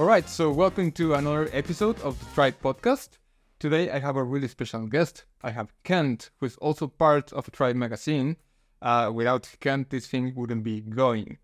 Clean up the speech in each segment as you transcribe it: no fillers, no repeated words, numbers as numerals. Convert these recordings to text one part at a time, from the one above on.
right, so welcome to another episode of the Thrivve Podcast. Today I have a really special guest. I have Kent, who is also part of Thrivve magazine. Without Kent, this thing wouldn't be going.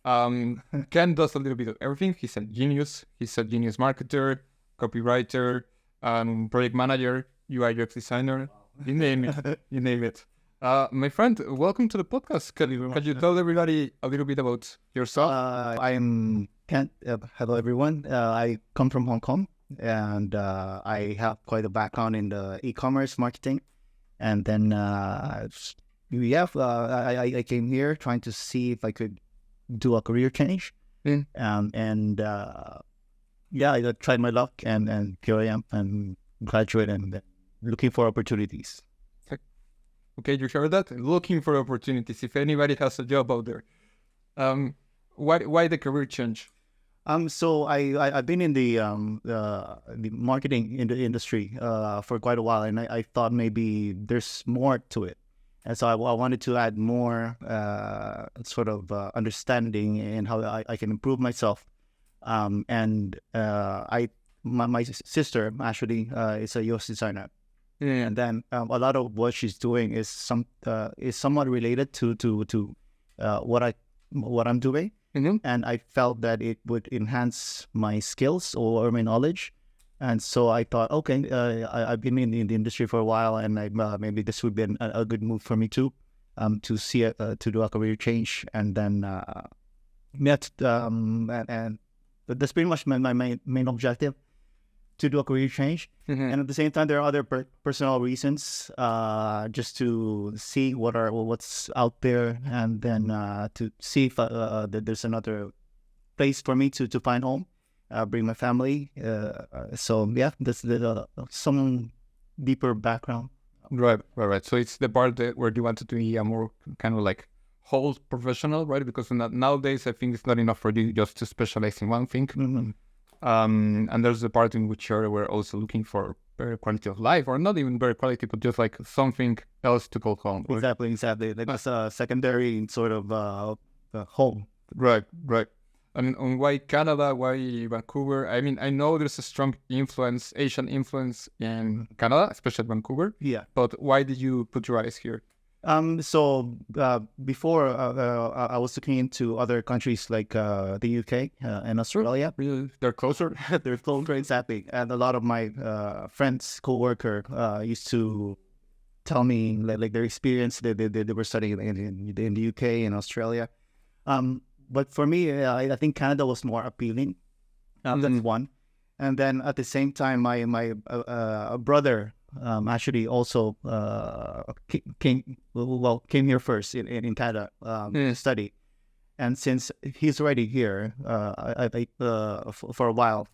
Kent does a little bit of everything. He's a genius. He's a genius marketer, copywriter, project manager, UI UX designer. You name it. You name it. My friend, welcome to the podcast. Can you tell everybody a little bit about yourself? I'm Kent. Hello, everyone. I come from Hong Kong, and I have quite a background in the e-commerce marketing. And then, I came here trying to see if I could do a career change. I tried my luck, and here I am. I'm graduate and looking for opportunities. Okay, you heard that? Looking for opportunities. If anybody has a job out there, why the career change? So I've been in the marketing in the industry for quite a while, and I thought maybe there's more to it, and so I wanted to add more understanding in how I can improve myself. My sister actually is a UX designer. And then a lot of what she's doing is somewhat related to what I'm doing, and I felt that it would enhance my skills or my knowledge, and so I thought, okay, I've been in the industry for a while, and maybe this would be a good move for me too, to do a career change, and then and that's pretty much my main objective. To do a career change, and at the same time, there are other personal reasons, just to see what's out there, and then to see if there's another place for me to find home, bring my family. That's some deeper background. Right. So it's the part where you want to be a more kind of like whole professional, right? Because nowadays, I think it's not enough for you just to specialize in one thing. Mm-hmm. And there's the part in which we're also looking for better quality of life, or not even better quality, but just like something else to call home. Right? Exactly. That's a secondary sort of home. Right. And why Canada? Why Vancouver? I mean, I know there's a strong Asian influence in Canada, especially Vancouver. Yeah. But why did you put your eyes here? Before I was looking into other countries like the UK and Australia. Really? They're closer? They're closer, exactly. And a lot of my friends, co-worker, used to tell me like their experience. They were studying in the UK and Australia. But for me, I think Canada was more appealing. That's one. And then at the same time, my brother actually also came here first in Canada to study, and since he's already here, for a while,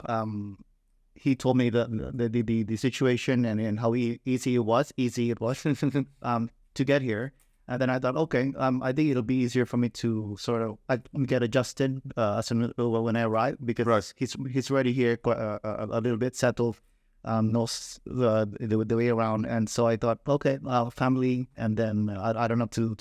he told me the situation and how easy it was to get here. And then I thought, okay, I think it'll be easier for me to sort of get adjusted when I arrive, because he's already here a little bit settled. Knows the way around, and so I thought, okay, family, and then I don't have to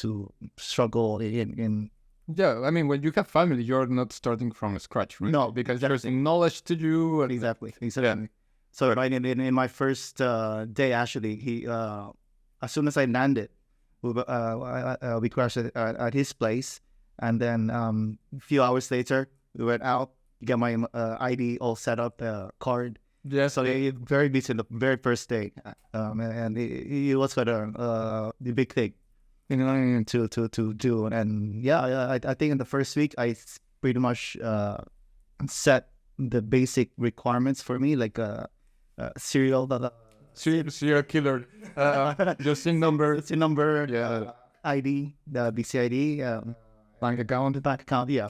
struggle in. Yeah, I mean, when you have family, you're not starting from scratch, right? No, because there's knowledge to you. And exactly. Yeah. So in my first day, actually, he as soon as I landed, we crashed at his place, and then a few hours later, we went out, get my ID all set up, card. Yeah, so they very busy the very first day, and it was quite the big thing, to do. And I think in the first week I pretty much set the basic requirements for me, like serial killer, just SIN number, yeah, ID, the BCID, bank account. Yeah.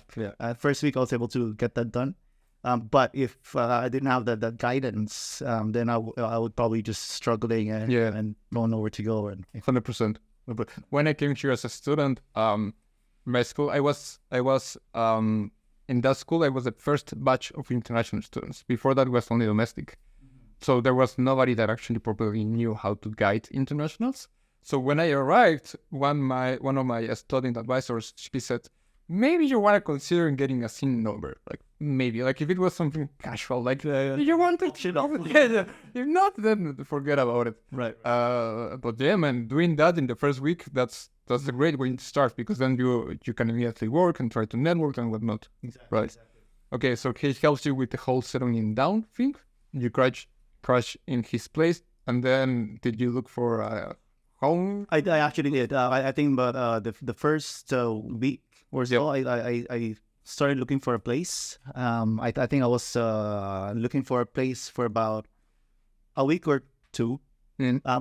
First week I was able to get that done. But if I didn't have that guidance, then I would probably just struggling and don't know where to go. And 100%. When I came here as a student, my school, I was in that school. I was the first batch of international students. Before that, was only domestic. So there was nobody that actually properly knew how to guide internationals. So when I arrived, one of my student advisors, she said, maybe you want to consider getting a SIN number. Like maybe, like if it was something casual, like you want to, if not, then forget about it. Right. But yeah, man, doing that in the first week, that's a great way to start, because then you can immediately work and try to network and whatnot. Exactly. Right. Exactly. Okay, so he helps you with the whole settling down thing. You crash in his place, and then did you look for a home? I actually did. I think about the first week or so, I started looking for a place. I think I was looking for a place for about a week or two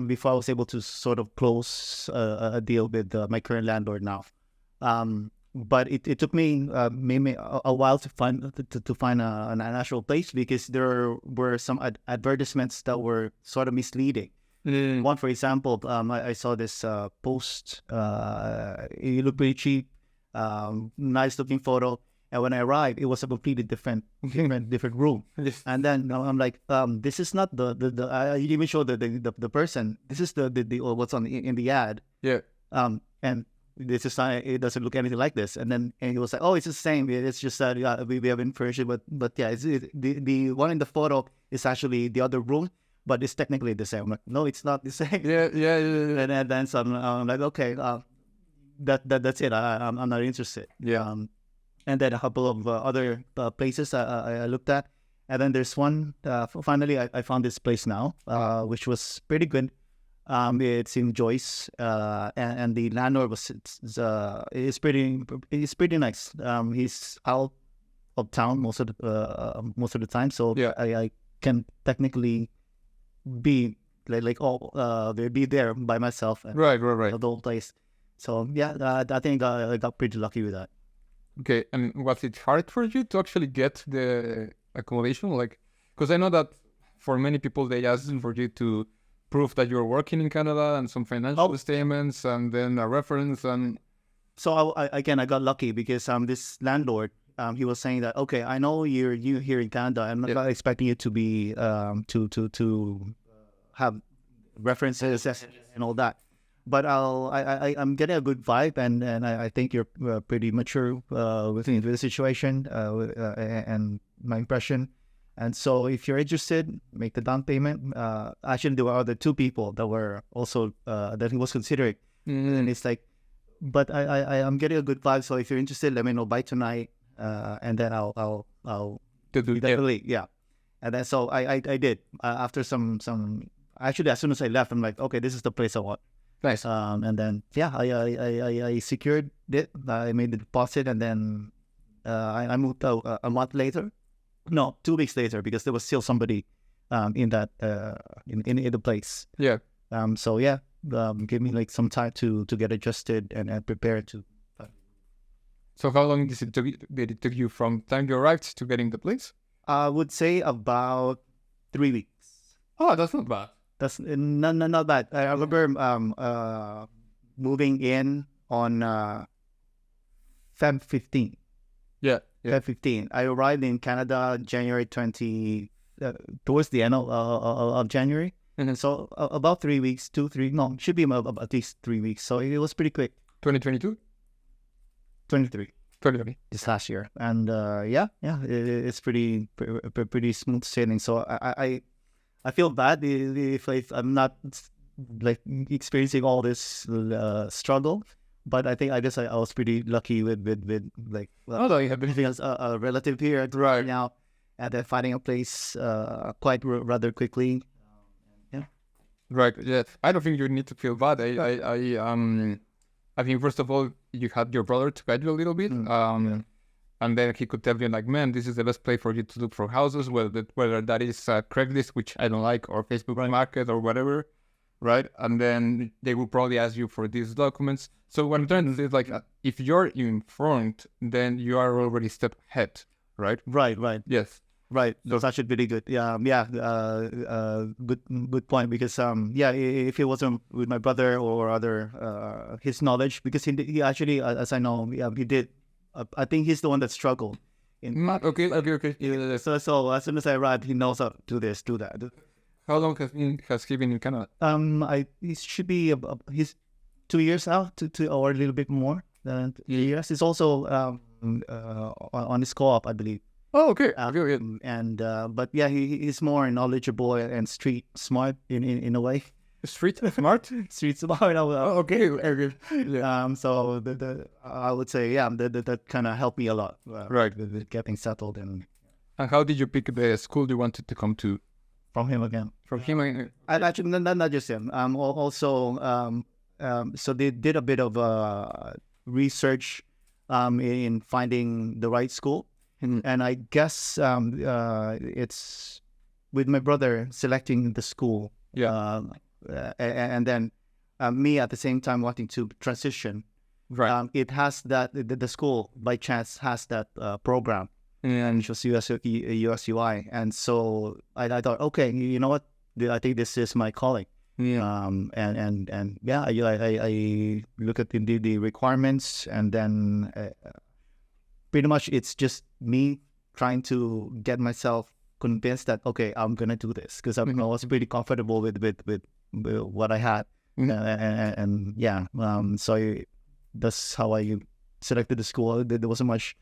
before I was able to sort of close a deal with my current landlord now. But it took me maybe a while to find an actual place, because there were some advertisements that were sort of misleading. One, for example, I saw this post. It looked pretty cheap, nice looking photo, and when I arrived, it was a completely different room. And then I'm like, this is not the I even showed the person. This is the what's on in the ad. Yeah. And this is not, it doesn't look anything like this. And he was like, oh, it's the same. It's just that we haven't furnished it, but yeah, the one in the photo is actually the other room, but it's technically the same. I'm like, no, it's not the same. Yeah. And then so I'm like, okay, that's it. I'm not interested. Yeah. And then a couple of other places I looked at, and then there's one. Finally, I found this place now, which was pretty good. It's in Joyce, and the landlord is pretty nice. He's out of town most of the time, so Yeah. I can technically be be there by myself. And Right. the whole place. So yeah, I think I got pretty lucky with that. Okay, and was it hard for you to actually get the accommodation? Like, because I know that for many people they ask for you to prove that you're working in Canada and some financial statements and then a reference and. So I got lucky because this landlord he was saying that, okay, I know you're here in Canada. I'm not expecting you to be to have references and all that. But I'm getting a good vibe, and I think you're pretty mature with the situation and my impression. And so if you're interested, make the down payment. Actually, there were other two people that were also that he was considering. And it's like, but I'm getting a good vibe. So if you're interested, let me know by tonight, and then I'll definitely yeah. And then so I did after some actually as soon as I left, I'm like, okay, this is the place I want. Nice. And then yeah, I secured it. I made the deposit, and then I moved out a month later. No, 2 weeks later, because there was still somebody in that in the place. Yeah. So yeah, give me like some time to get adjusted and prepare to. So how long did it take you from time you arrived to getting the place? I would say about 3 weeks. Oh, that's not bad. That's not bad. I remember moving in on Feb 15. Yeah. Feb 15. I arrived in Canada January 20, towards the end of January. Mm-hmm. So about 3 weeks, should be at least 3 weeks. So it was pretty quick. 2022? 23. 2020. This last year. And it's pretty smooth sailing. So I feel bad if I'm not like experiencing all this struggle, but I think I was pretty lucky with like you have been living as a relative here right now, and then finding a place quite rather quickly. Yeah. Right. Yeah. I don't think you need to feel bad. I think first of all you had your brother to guide you a little bit. And then he could tell you, like, man, this is the best place for you to look for houses, whether that is Craigslist, which I don't like, or Facebook Market, or whatever, right? And then they will probably ask you for these documents. So what I'm trying to say is, like, if you're informed, then you are already a step ahead, right? Right. Yes. Right. That's actually pretty good. Yeah. Good point. Because if it wasn't with my brother or other his knowledge, because he actually, as I know, he did. I think he's the one that struggled. Okay. Yeah. So as soon as I arrived, he knows how to do this, do that. How long has he been in Canada? He should be he's 2 years now, or a little bit more. the US is also on his co-op, I believe. Oh, okay. But yeah, he's more knowledgeable and street smart in a way. Street smart? Street smart. Okay. Yeah. So I would say, that kind of helped me a lot. Right. With getting settled And how did you pick the school you wanted to come to? From him again. From him? Actually, not just him. Also, so they did a bit of research in finding the right school. Mm-hmm. And I guess it's with my brother selecting the school. Yeah. And then me at the same time wanting to transition. Right. It has that, the school by chance has that program. And it was US UI. And so I thought, okay, you know what? I think this is my calling. Yeah. And yeah, I look at the requirements, and then pretty much it's just me trying to get myself convinced that, okay, I'm going to do this, because I was pretty comfortable with what I had. And yeah, so that's how I selected the school. There wasn't much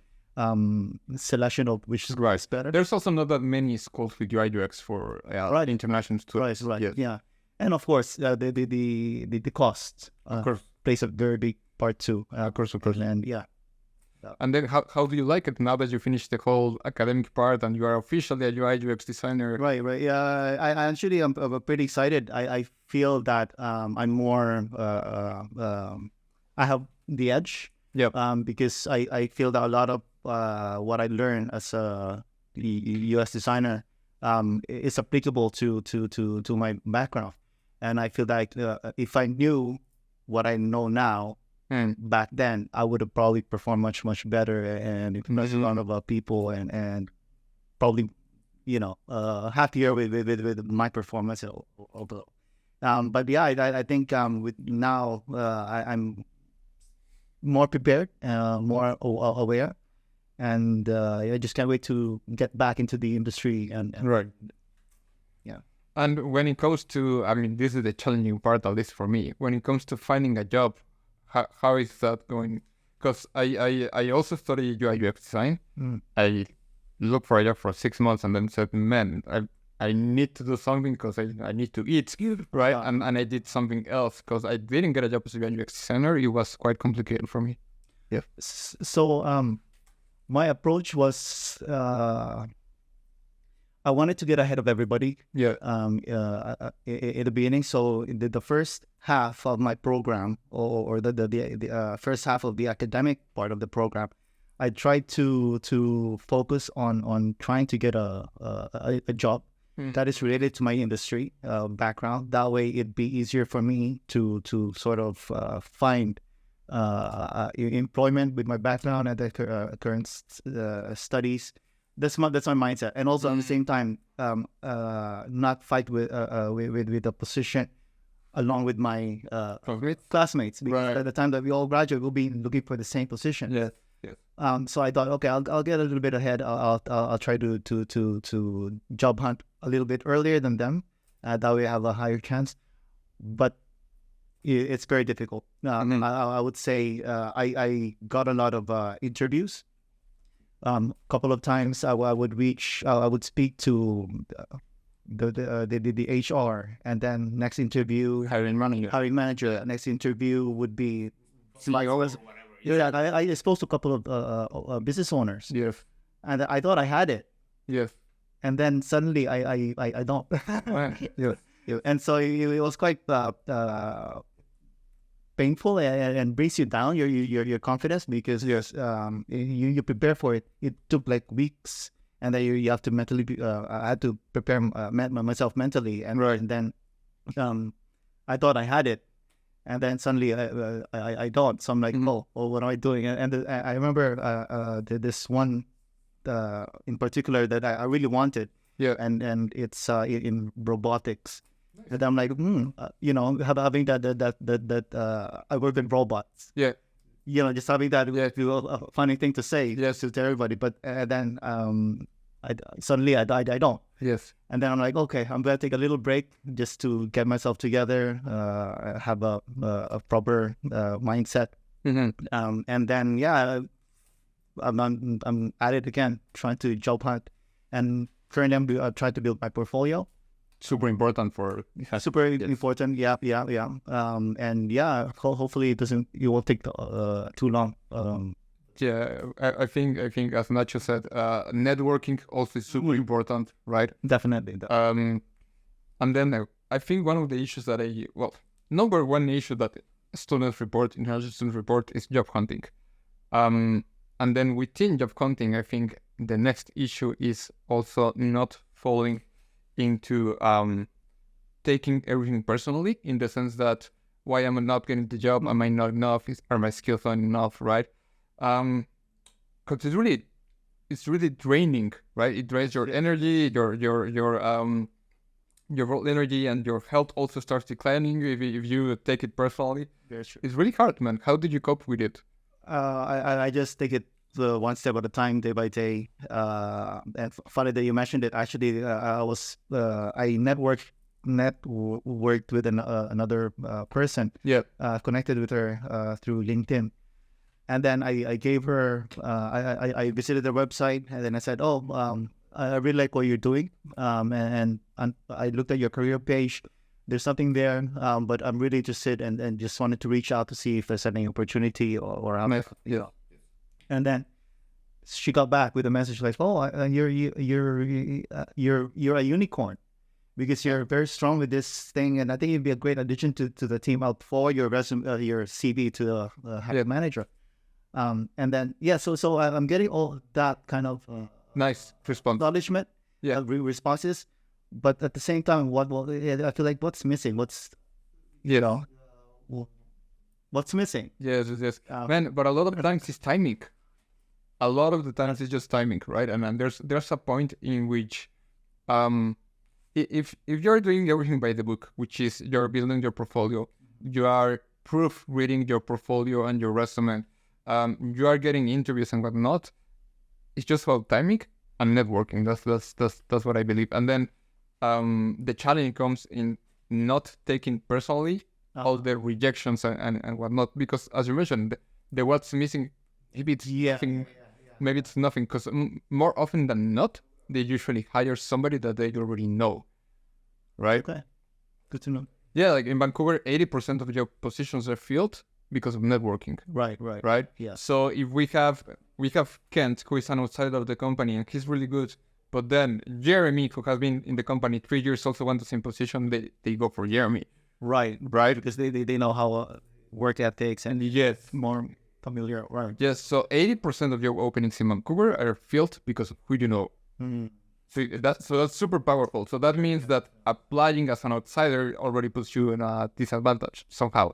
selection of which is better. There's also not that many schools with UI UX for international students. Right. Yes. Yeah, and of course the cost of course plays a very big part too. Of course. And yeah. And then how do you like it now that you finished the whole academic part and you are officially a UI UX designer? Right. Yeah, I actually I'm pretty excited. I feel that I'm more I have the edge. Yep. Because I feel that a lot of what I learned as a US designer is applicable to my background, and I feel like if I knew what I know now back then, I would have probably performed much better and impressed a lot of people, and probably happier with my performance overall. But yeah, I think with now I'm more prepared, more aware, and I just can't wait to get back into the industry. And right. Yeah. And when it comes to, I mean, this is the challenging part, at least for me, when it comes to finding a job, how is that going? Because I also studied UI UX design. I looked for a job for 6 months and then said, man, I need to do something because I need to eat, right? Yeah. And I did something else because I didn't get a job as a UX designer. It was quite complicated for me. Yeah. So my approach was I wanted to get ahead of everybody. Yeah. In the beginning, so in the first half of my program, or the first half of the academic part of the program, I tried to focus on trying to get a job that is related to my industry background. That way, it'd be easier for me to sort of find employment with my background and the current studies. That's my mindset, and also at the same time, not fight with a position along with my classmates. Because by the time that we all graduate, we'll be looking for the same position. Yeah. So I thought, okay, I'll get a little bit ahead. I'll try to job hunt a little bit earlier than them. That way I have a higher chance. But it's very difficult. I would say I got a lot of interviews. Couple of times I would speak to the HR, and then next interview hiring manager. Next interview would be Yeah, I spoke to a couple of business owners. Yes. And I thought I had it. Yes. And then suddenly I don't. Yes. And so it was quite painful and brings you down your confidence, because you prepare for it. It took like weeks, and then you have to mentally. I had to prepare myself mentally, and then I thought I had it. And then suddenly I don't. So I'm like, oh, what am I doing? And I remember this one in particular that I really wanted. Yeah. And it's in robotics. And I'm like, having that I work with robots. Yeah. Just having that a funny thing to say to everybody. But then I don't. Yes. And then I'm like, okay, I'm going to take a little break just to get myself together, have a proper mindset, And then I'm at it again, trying to job hunt, and currently I'm trying to build my portfolio. Super important for Super important. Yeah. And hopefully it won't take too long. I think as Nacho said, networking also is super important, right? Definitely. And then I think one of the issues that number one issue that international students report is job hunting. And then within job hunting, I think the next issue is also not falling into taking everything personally, in the sense that, why am I not getting the job? Am I not enough? Are my skills not enough? Right? Because it's really draining, right? It drains your energy, your overall energy, and your health also starts declining if you take it personally. It's really hard, man. How did you cope with it? I just take it one step at a time, day by day. And funny that you mentioned it. Actually, I networked with another person. Yeah. Connected with her through LinkedIn, and then I gave her. I visited their website, and then I said, I really like what you're doing. And I looked at your career page. There's something there, but I'm really interested and just wanted to reach out to see if there's any opportunity or how. Yeah. And then she got back with a message like, you're a unicorn, because you're very strong with this thing, and I think you'd be a great addition to the team. I'll forward your resume, your CV to the hiring manager. And then so I'm getting all that kind of nice response, acknowledgement, responses. But at the same time, I feel like what's missing? What's missing? Yes. Man, but a lot of the times it's timing. A lot of the times it's just timing, right? And there's a point in which, if you're doing everything by the book, which is you're building your portfolio, you are proofreading your portfolio and your resume, you are getting interviews and whatnot. It's just about timing and networking. That's what I believe. And then the challenge comes in not taking personally all the rejections and whatnot, because as you mentioned, the what's missing, maybe it's nothing. Maybe it's nothing, because more often than not, they usually hire somebody that they already know, right? Okay, good to know. Yeah, like in Vancouver, 80% of job positions are filled because of networking. Right. Yeah. So if we have Kent, who is an outsider of the company, and he's really good, but then Jeremy, who has been in the company 3 years, also wants the same position, they go for Jeremy. Right. Because they know how work ethics and more familiar. Right. Yes. So 80% of job openings in Vancouver are filled because of who you know. Mm-hmm. So that's super powerful. So that means that applying as an outsider already puts you in a disadvantage somehow,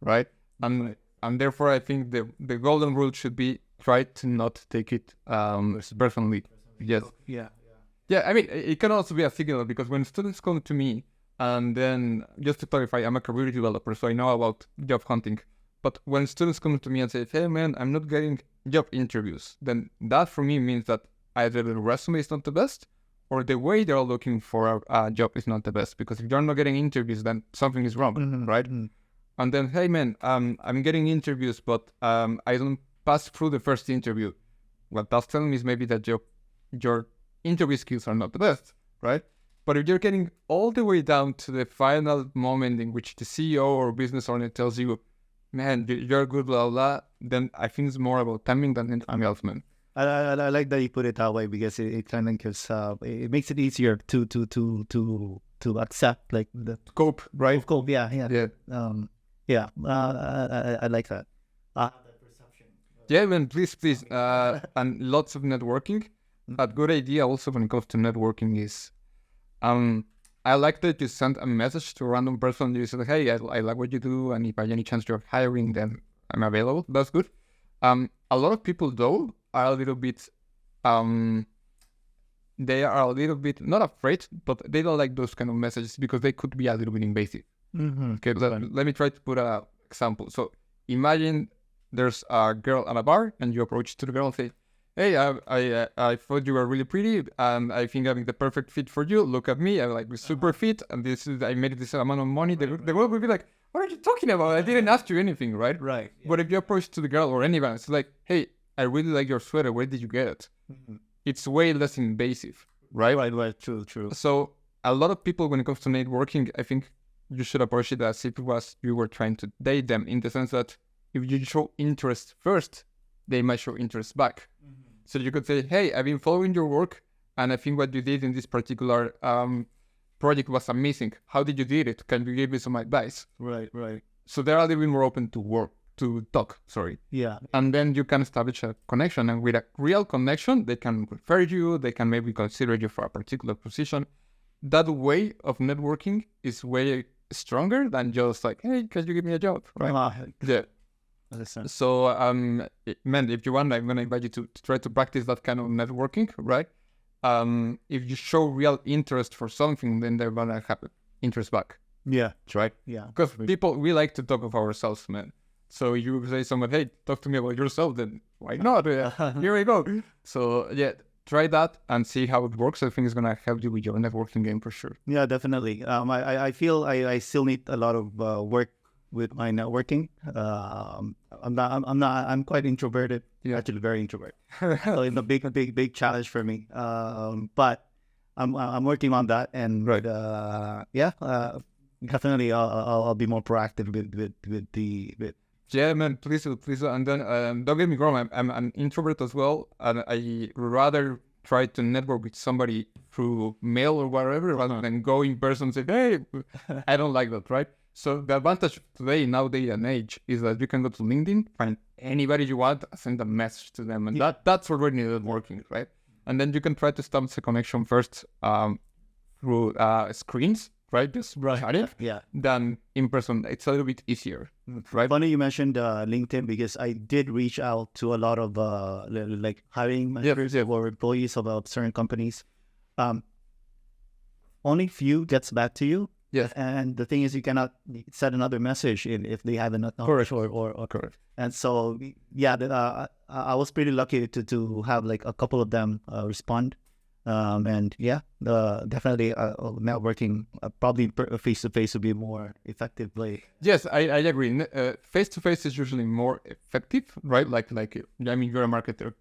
right? And therefore, I think the golden rule should be try to not take it personally. Yes. Yeah. I mean, it can also be a signal, because when students come to me, and then just to clarify, I'm a career developer, so I know about job hunting. But when students come to me and say, "Hey, man, I'm not getting job interviews," then that for me means that either the resume is not the best, or the way they're looking for a job is not the best. Because if you're not getting interviews, then something is wrong, right? And then, hey, man, I'm getting interviews, but I don't pass through the first interview. What that's telling me is maybe that your interview skills are not the best, right? But if you're getting all the way down to the final moment in which the CEO or business owner tells you, "Man, you're good, blah, blah," then I think it's more about timing than anything else, man. I like that you put it that way, because it kind of gives it makes it easier to accept, like, the Cope, right? Cope, yeah. I like that. Yeah, man, please, and lots of networking. A good idea also when it comes to networking is, I like that you send a message to a random person. You say, "Hey, I like what you do, and if by any chance you're hiring, then I'm available." That's good. A lot of people, though, are a little bit, they are a little bit, not afraid, but they don't like those kind of messages because they could be a little bit invasive. Okay, let me try to put an example. So imagine there's a girl at a bar, and you approach to the girl and say, "Hey, I thought you were really pretty, and I think I'm the perfect fit for you. Look at me, I'm like super fit, and I made this amount of money." The girl will be like, what are you talking about? I didn't ask you anything, right? Right. But if you approach to the girl or anyone, it's like, hey, I really like your sweater. Where did you get it? It's way less invasive, right? Right. True. So a lot of people, when it comes to networking, I think you should approach it as if it was you were trying to date them, in the sense that if you show interest first, they might show interest back. So you could say, hey, I've been following your work, and I think what you did in this particular project was amazing. How did you do it? Can you give me some advice? Right. So they're a little bit more open to talk. Yeah. And then you can establish a connection. And with a real connection, they can refer you. They can maybe consider you for a particular position. That way of networking is way stronger than just like, hey, can you give me a job? Right? Yeah. Understand. So, man, if you want, I'm going to invite you to try to practice that kind of networking, right? If you show real interest for something, then they're going to have interest back. Yeah. Right? Yeah. Because we like to talk of ourselves, man. So you say someone, hey, talk to me about yourself, then why not? Here we go. So, yeah, try that and see how it works. I think it's going to help you with your networking game for sure. Yeah, definitely. I feel I still need a lot of work with my networking. I'm quite introverted. Yeah. Actually, very introverted. So it's a big challenge for me. But I'm working on that, and definitely I'll be more proactive with the. Yeah, man, please do. And then don't get me wrong, I'm an introvert as well, and I rather try to network with somebody through mail or whatever rather than go in person and say, hey, I don't like that, right? So the advantage today, nowadays and age, is that you can go to LinkedIn, find anybody you want, send a message to them, and that's already networking, right? And then you can try to establish a connection first through screens, right? Just chat it. Yeah. Than in person. It's a little bit easier, right? Funny you mentioned LinkedIn, because I did reach out to a lot of like hiring managers or employees of certain companies. Only few gets back to you. Yes. And the thing is, you cannot send another message if they haven't acknowledged or correct. And so, yeah, I was pretty lucky to have like a couple of them respond. And yeah, definitely networking, probably face to face would be more effective way. Yes, I agree. Face to face is usually more effective, right? Like I mean, you're a marketer.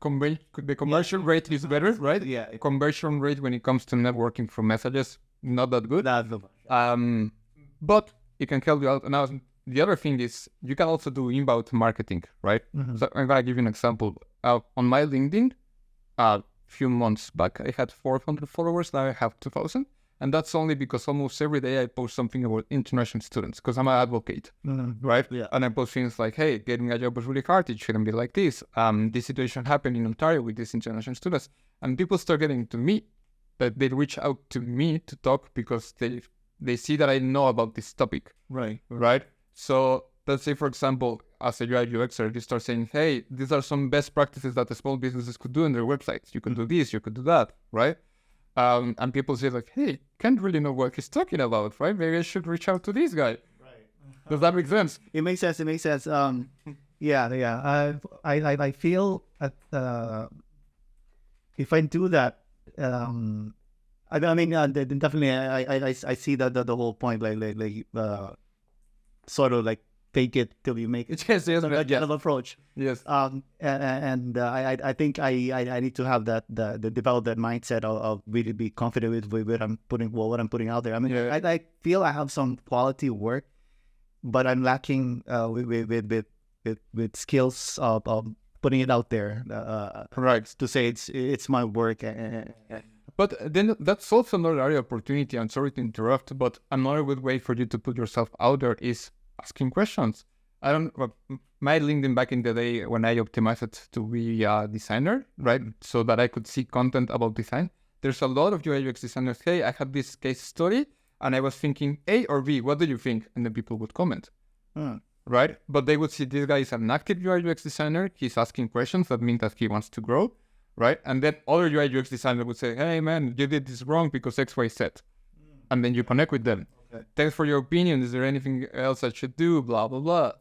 The conversion rate is better, right? Yeah. Conversion rate when it comes to networking from messages, not that good. That's the But it can help you out. Now, the other thing is you can also do inbound marketing, right? So I'm gonna give you an example. On my LinkedIn, few months back, I had 400 followers. Now I have 2,000. And that's only because almost every day I post something about international students, because I'm an advocate, right? Yeah. And I post things like, hey, getting a job was really hard. It shouldn't be like this. This situation happened in Ontario with these international students. And people start getting to me, that they reach out to me to talk because they see that I know about this topic. Right? So let's say, for example, as a UI UXer, you start saying, hey, these are some best practices that the small businesses could do on their websites. You could do this, you could do that, right? And people say like, hey, can't really know what he's talking about, right? Maybe I should reach out to this guy. Right. Does that make sense? It makes sense. Yeah. I feel if I do that, I mean, definitely, I see that the whole point, like sort of like fake it till you make it. Yes, Kind of approach. Yes. I think I need to have that develop that mindset of really be confident with what I'm putting out there. I mean, I feel I have some quality work, but I'm lacking with skills of putting it out there. Right. To say it's my work. But then that's also another area of opportunity. I'm sorry to interrupt, but another good way for you to put yourself out there is asking questions. My LinkedIn back in the day, when I optimized it to be a designer, right? So that I could see content about design. There's a lot of UI UX designers. Hey, I had this case study and I was thinking A or B, what do you think? And then people would comment, right? But they would see this guy is an active UI UX designer. He's asking questions. That means that he wants to grow, right? And then other UI UX designer would say, hey man, you did this wrong because X, Y, Z. And then you connect with them. Thanks for your opinion. Is there anything else I should do? Blah, blah, blah.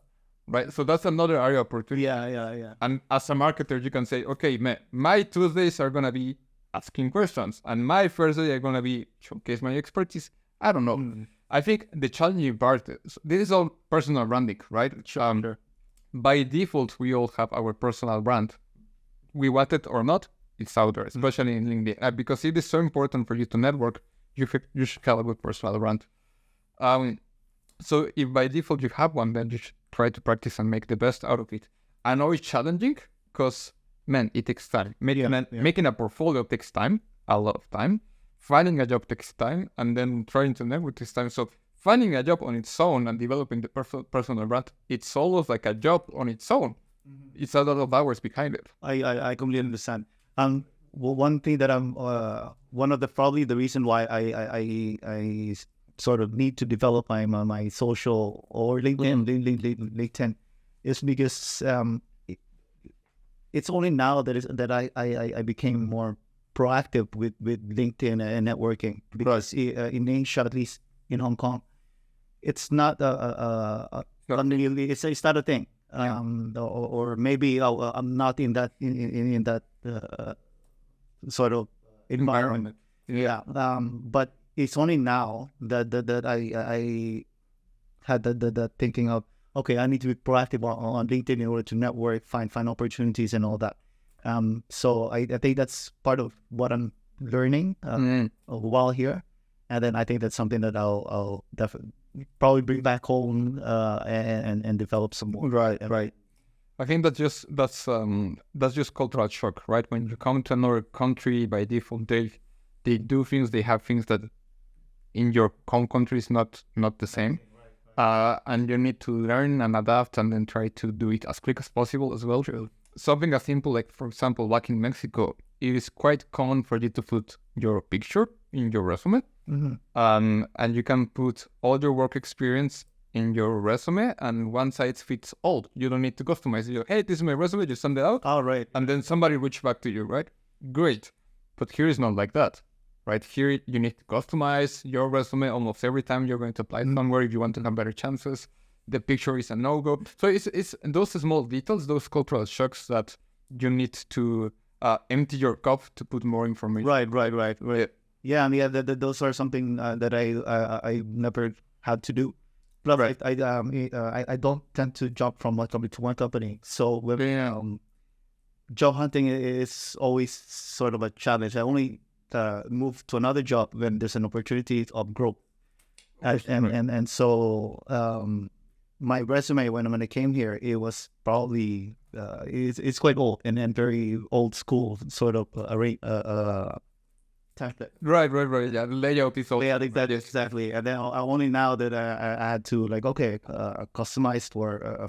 Right? So that's another area of opportunity. Yeah. And as a marketer, you can say, okay, my Tuesdays are going to be asking questions. And my Thursday are going to be showcase my expertise. I don't know. I think the challenging part is, this is all personal branding, right? Sure. By default, we all have our personal brand. We want it or not, it's out there, especially in LinkedIn. Because it is so important for you to network, you should have a good personal brand. So if by default you have one, then you should try to practice and make the best out of it. I know it's challenging because, man, it takes time. Making a portfolio takes time, a lot of time. Finding a job takes time, and then trying to network takes time. So finding a job on its own and developing the personal brand, it's almost like a job on its own. It's a lot of hours behind it. I completely understand. One thing that I'm one of the probably the reason why I sort of need to develop my social or LinkedIn is because it's only now that I became more proactive with LinkedIn and networking, because in Asia, at least in Hong Kong, it's not it's not a thing. Or maybe I'm not in that in that sort of environment. Yeah. But it's only now that I had the thinking of, okay, I need to be proactive on LinkedIn in order to network, find opportunities and all that. So I think that's part of what I'm learning while here, and then I think that's something that I'll definitely probably bring back home and develop some more. Right. I think that's just cultural shock, right? When you come to another country, by default they do things, they have things that in your home country is not the same. And you need to learn and adapt and then try to do it as quick as possible as well. Something as simple like, for example, back in Mexico, it is quite common for you to put your picture in your resume. And you can put all your work experience in your resume, and one size fits all. You don't need to customize it. Hey, this is my resume, just send it out. All right. And then somebody reach back to you, right? Great. But here is not like that, right? Here you need to customize your resume almost every time you're going to apply somewhere if you want to have better chances. The picture is a no-go. So it's those small details, those cultural shocks that you need to empty your cup to put more information. Right. Yeah, those are something that I never had to do. Plus, right. I don't tend to jump from one company to one company. So with job hunting is always sort of a challenge. I only move to another job when there's an opportunity of growth. And so my resume when I came here, it was probably it's quite old and very old school sort of template. Right. Yeah, the layout is old. Yeah, exactly. And then only now that I had to customize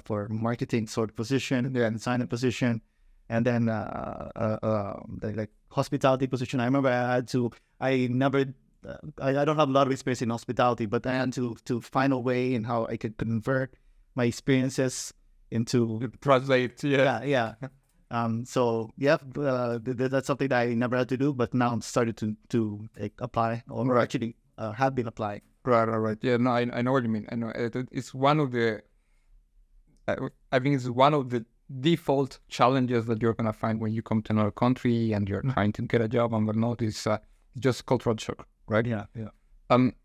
for marketing sort of position, and designer position, and then like hospitality position. I remember I don't have a lot of experience in hospitality, but I had to find a way in how I could convert my experiences into translate. Yeah. So that's something that I never had to do, but now I'm started to apply, or actually have been applying. Right. Yeah, no, I know what you mean. I know it's one of the. I think it's one of the default challenges that you're gonna find when you come to another country and you're trying to get a job and whatnot. Is just cultural shock, right? Yeah.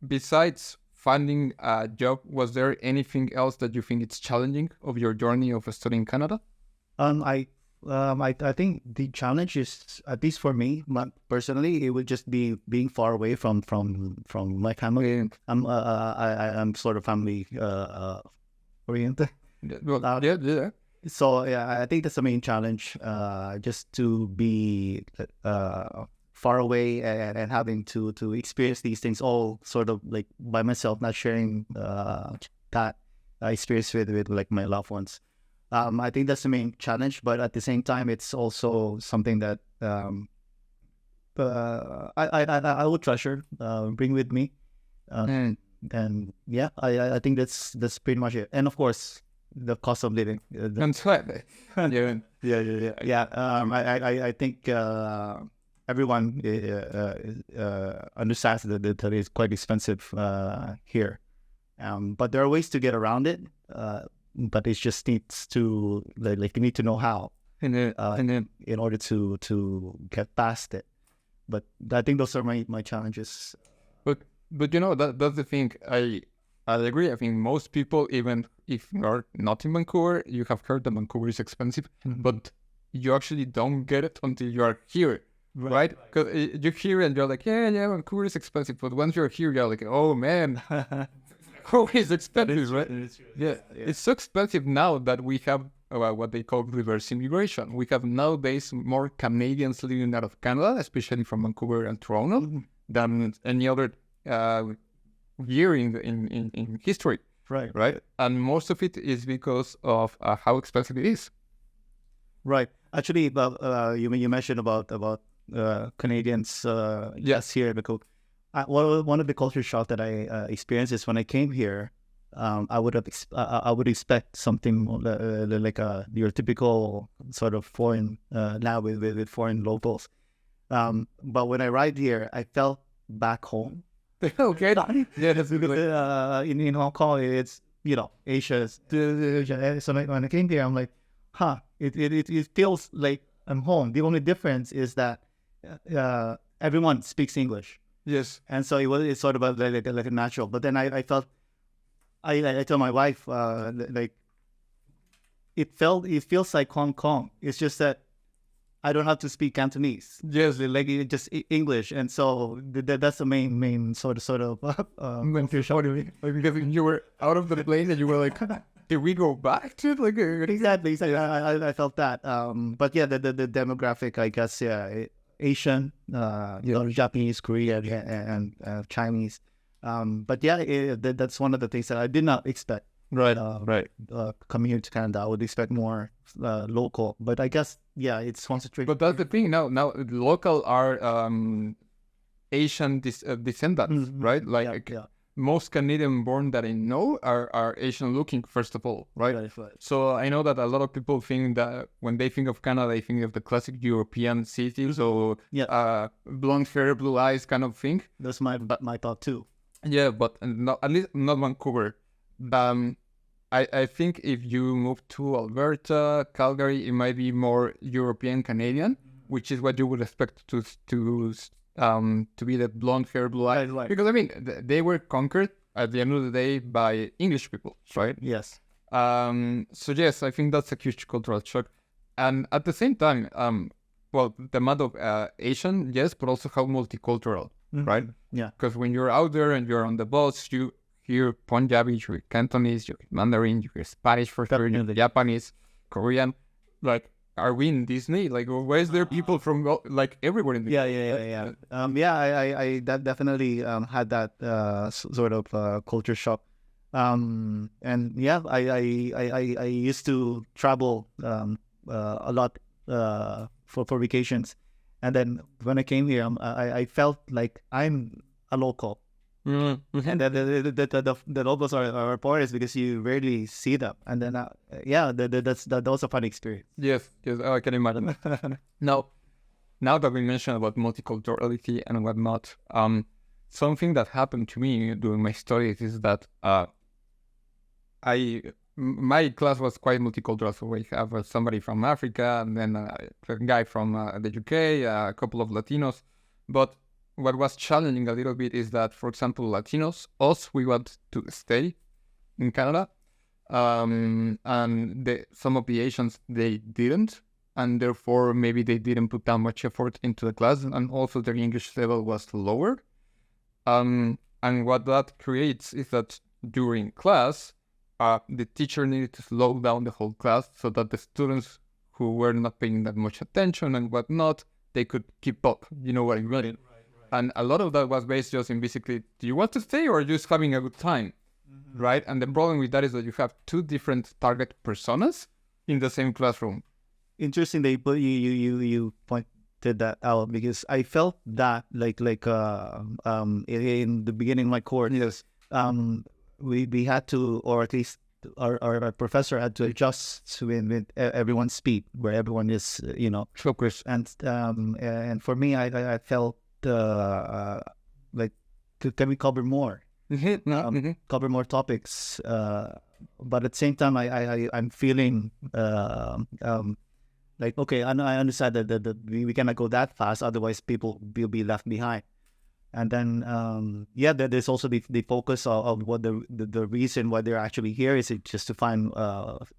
Besides finding a job, was there anything else that you think it's challenging of your journey of studying Canada? I think the challenge is, at least for me, personally, it would just be being far away from my family. I'm sort of family oriented. Yeah. So I think that's the main challenge. Just to be far away and having to experience these things all sort of like by myself, not sharing that experience with like my loved ones. I think that's the main challenge, but at the same time, it's also something that I would treasure, bring with me, and yeah, I think that's pretty much it. And of course, the cost of living. That's right. Yeah. I think everyone understands that it is quite expensive here, but there are ways to get around it. But it just needs to you need to know how in order to get past it. But I think those are my challenges. But But that's the thing. I agree. I think most people, even if you're not in Vancouver, you have heard that Vancouver is expensive, but you actually don't get it until you are here, right? Because you're here and you're like, yeah, Vancouver is expensive. But once you're here, you're like, oh man, Vancouver is expensive, right? Yeah, it's so expensive now that we have what they call reverse immigration. We have nowadays more Canadians living out of Canada, especially from Vancouver and Toronto, than any other year in history. Right. And most of it is because of how expensive it is. Right. Actually, you mentioned about Canadians. Yes, here because one of the culture shock that I experienced is when I came here. I would expect something like your typical sort of foreign now with foreign locals. But when I arrived here, I felt back home. Okay. Yeah, that's good. In Hong Kong, it's Asia. So when I came here, I'm like, it feels like I'm home. The only difference is that everyone speaks English. Yes. And so it's sort of like a natural. But then I felt. I told my wife like it feels like Hong Kong. It's just that I don't have to speak Cantonese. Yes, like just English, and so that's the main sort of confusion. Because you were out of the plane and you were like, did we go back to it? Like exactly. I felt that. But yeah, the demographic, I guess, Asian, Japanese, Korean, and Chinese. But yeah, that's one of the things that I did not expect. Right. Coming here to Canada, I would expect more local. But I guess, yeah, it's concentrated. But that's the thing. Now local are Asian descendants, right? Like most Canadian born that I know are Asian looking, first of all, right? Right. So I know that a lot of people think that when they think of Canada, they think of the classic European city, so blonde hair, blue eyes kind of thing. That's my thought too. Yeah, but at least not Vancouver. I think if you move to Alberta, Calgary, it might be more European Canadian, which is what you would expect to be the blonde hair, blue eyes. Right. Because I mean, they were conquered at the end of the day by English people, right? Yes. So yes, I think that's a huge cultural shock, and at the same time, well, the amount of Asian, yes, but also how multicultural, right? Yeah. Because when you're out there and you're on the bus, you hear Punjabi, you hear Cantonese, you hear Mandarin, you hear Spanish for sure, you hear Japanese, Korean. Like, are we in Disney? Like, why is there people from like everywhere in the Yeah. I definitely had that sort of culture shock. And yeah, I used to travel a lot for vacations, and then when I came here, I felt like I'm a local. Mm-hmm. And the locals are foreigners because you rarely see them. And then that was a fun experience. Yes, I can imagine. Now that we mentioned about multiculturality and whatnot, something that happened to me during my studies is that my class was quite multicultural. So we have somebody from Africa, and then a guy from the UK, a couple of Latinos. But what was challenging a little bit is that, for example, Latinos, we want to stay in Canada, and some of the Asians, they didn't, and therefore maybe they didn't put that much effort into the class, and also their English level was lower. And what that creates is that during class, the teacher needed to slow down the whole class so that the students who were not paying that much attention and whatnot, they could keep up. You know what I mean? Right. And a lot of that was based just in basically, do you want to stay or just having a good time? Mm-hmm. Right? And the problem with that is that you have two different target personas in the same classroom. Interesting that you pointed that out, because I felt that like in the beginning of my course, yes, we had to, or at least our professor had to adjust with everyone's speed, where everyone is focused. And for me, I felt like, can we cover more? Cover more topics, but at the same time, I'm feeling like, okay, I understand that we cannot go that fast, otherwise people will be left behind. And then there's also the focus of what the reason why they're actually here is it just to find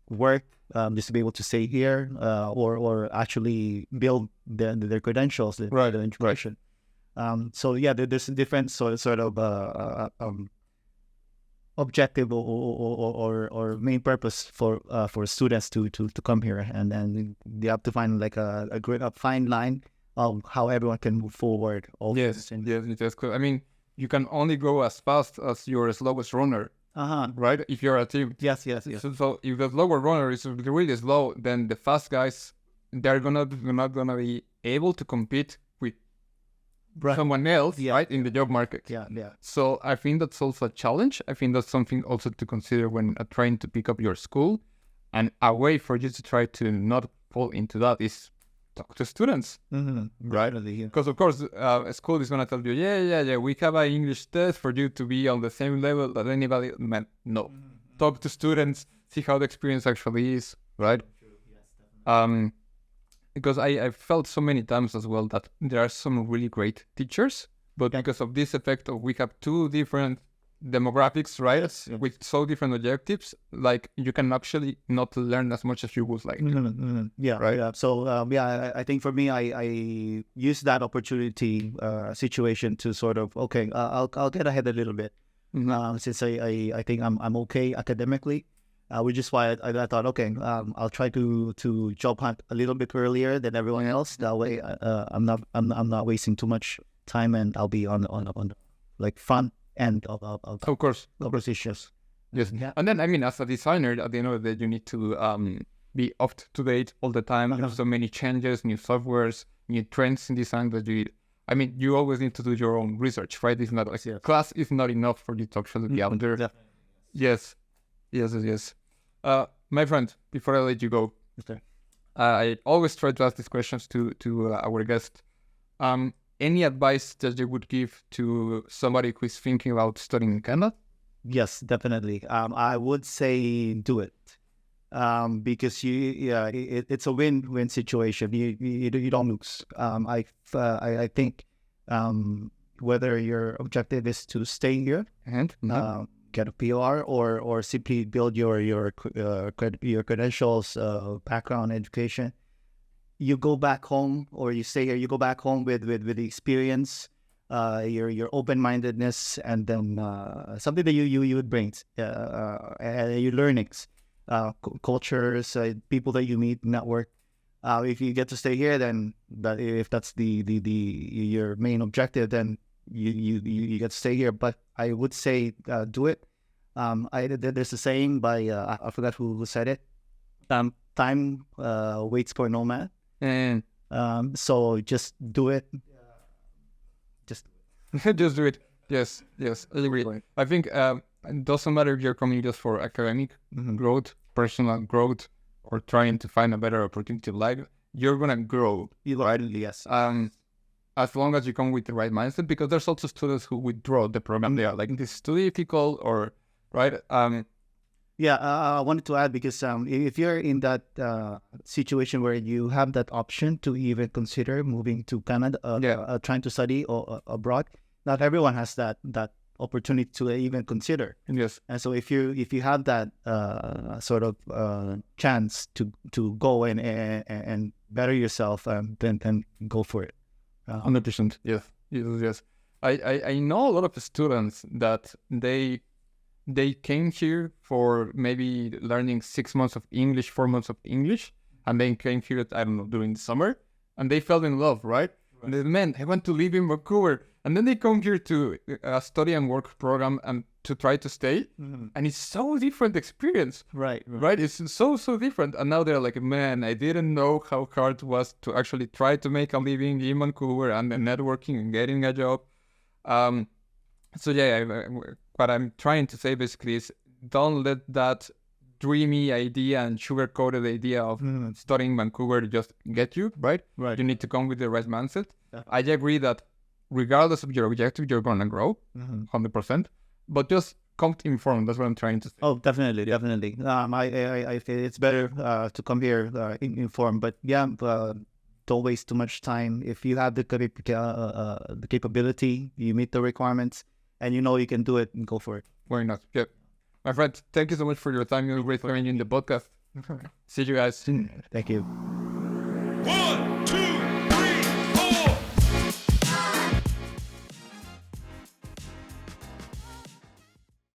work, just to be able to stay here, or actually build their credentials, their information. So there's a different sort of objective or main purpose for students to come here, and then they have to find like a great fine line of how everyone can move forward. Yes, that's cool. I mean, you can only go as fast as your slowest runner, right? If you're a team. Yes. So if the slower runner is really slow, then the fast guys, they're not gonna be able to compete with someone else, right, in the job market. Yeah. So I think that's also a challenge. I think that's something also to consider when trying to pick up your school. And a way for you to try to not fall into that is talk to students, right? Because of course, a school is gonna tell you, yeah, we have an English test for you to be on the same level that anybody. Man, no, talk to students, see how the experience actually is, right? Because I felt so many times as well that there are some really great teachers, but because of this effect of we have two different demographics, right? Yes. With so different objectives, like you can actually not learn as much as you would like to. Yeah, right. So I think for me, I use that opportunity situation to sort of I'll get ahead a little bit, since I think I'm okay academically, which is why I thought I'll try to job hunt a little bit earlier than everyone else. That way I'm not wasting too much time, and I'll be on like front end of course issues. Yes. And then I mean, as a designer, at the end of the day, you need to be up to date all the time. There's so many changes, new softwares, new trends in design that you always need to do your own research, right? It's not like class is not enough for you to actually be out there. Yes. My friend, before I let you go, I always try to ask these questions to our guest. Any advice that you would give to somebody who is thinking about studying in Canada? Yes, definitely. I would say do it, because it's a win-win situation. You don't lose. I think whether your objective is to stay here and get a PR or simply build your credentials, background, education. You go back home, or you stay here. You go back home with the experience, your open-mindedness, and then something that you would bring, your learnings, cultures, people that you meet, network. If you get to stay here, then if that's your main objective, then you get to stay here. But I would say do it. There's a saying by I forgot who said it. Time waits for no man. And so just do it. Just do it. Yes, I agree. I think it doesn't matter if you're coming just for academic growth, personal growth, or trying to find a better opportunity in life. You're gonna grow, right? Yes. As long as you come with the right mindset, because there's also students who withdraw the program. They are like, this is too difficult, or right. I wanted to add, because if you're in that situation where you have that option to even consider moving to Canada, trying to study or abroad, not everyone has that opportunity to even consider. Yes. And so if you have that sort of chance to go and better yourself, then go for it. 100%. Yes. I know a lot of students that they came here for maybe learning 6 months of English, 4 months of English, and then came here, I don't know, during the summer, and they fell in love, right? And they, man, I want to live in Vancouver. And then they come here to a study and work program and to try to stay. And it's so different experience. Right. It's so different. And now they're like, man, I didn't know how hard it was to actually try to make a living in Vancouver and then networking and getting a job. What I'm trying to say basically is don't let that dreamy idea and sugar-coated idea of studying Vancouver just get you, right? You need to come with the right mindset. I agree that regardless of your objective, you're going to grow 100%, but just come informed. That's what I'm trying to say. Oh, definitely. I feel it's better to come here informed, but don't don't waste too much time. If you have the capability, you meet the requirements, and you know you can do it, and go for it. Why not? Yep. My friend, thank you so much for your time. You're great for being in the podcast. See you guys. Thank you. 1,